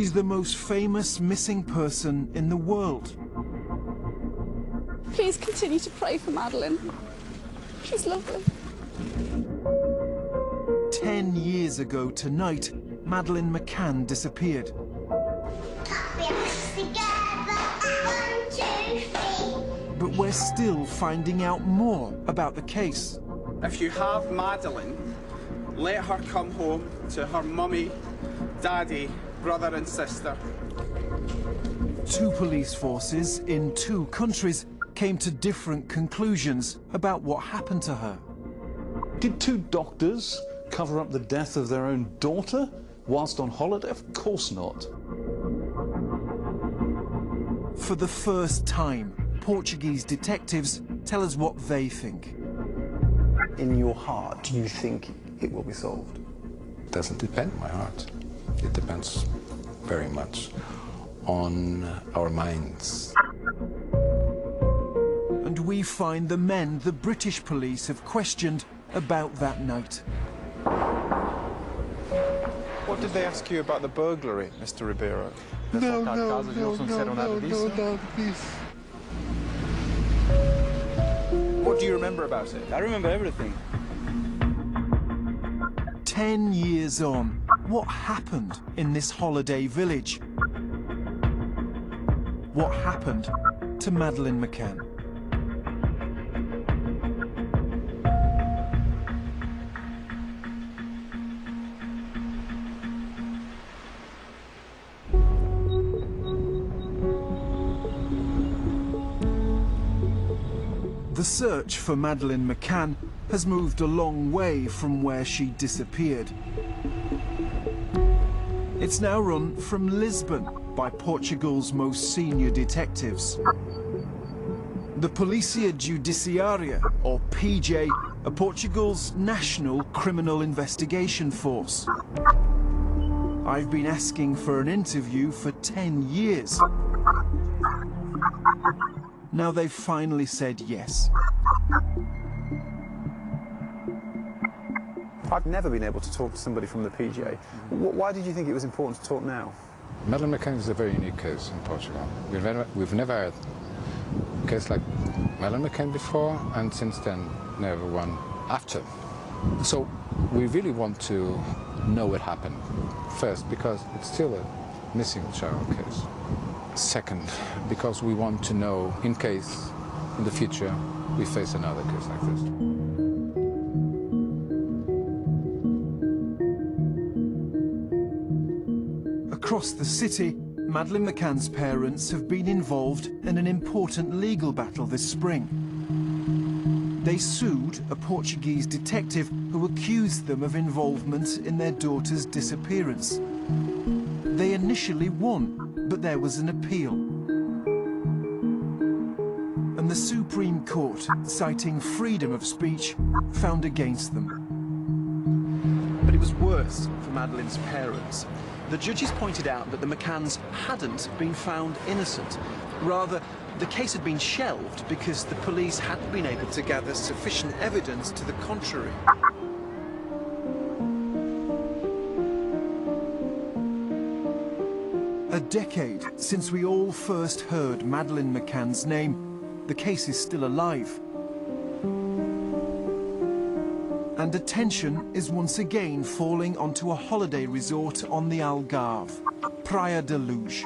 She's the most famous missing person in the world. Please continue to pray for Madeleine. She's lovely. 10 years ago tonight, Madeleine McCann disappeared. But we're still finding out more about the case. If you have Madeleine, let her come home to her mummy, daddy, brother and sister. Two police forces in two countries came to different conclusions about what happened to her. Did two doctors cover up the death of their own daughter whilst on holiday? Of course not. For the first time, Portuguese detectives tell us what they think. In your heart, do you think it will be solved? It doesn't depend on my heart. It depends very much on our minds. And we find the men the British police have questioned about that night. What did they ask you about the burglary, Mr. Ribeiro? No, What do you remember about it? I remember everything. 10 years on, what happened in this holiday village? What happened to Madeleine McCann? The search for Madeleine McCann has moved a long way from where she disappeared. It's now run from Lisbon by Portugal's most senior detectives. The Polícia Judiciária, or PJ, are Portugal's national criminal investigation force. I've been asking for an interview for 10 years. Now they've finally said yes. I've never been able to talk to somebody from the PGA. Why did you think it was important to talk now? Madeleine McCann is a very unique case in Portugal. We've never had a case like Madeleine McCann before, and since then, never one after. So we really want to know what happened. First, because it's still a missing child case. Second, because we want to know in case, in the future, we face another case like this. Across the city, Madeleine McCann's parents have been involved in an important legal battle this spring. They sued a Portuguese detective who accused them of involvement in their daughter's disappearance. They initially won, but there was an appeal. And the Supreme Court, citing freedom of speech, found against them. But it was worse for Madeleine's parents. The judges pointed out that the McCanns hadn't been found innocent. Rather, the case had been shelved because the police hadn't been able to gather sufficient evidence to the contrary. A decade since we all first heard Madeleine McCann's name, the case is still alive. And attention is once again falling onto a holiday resort on the Algarve, Praia da Luz.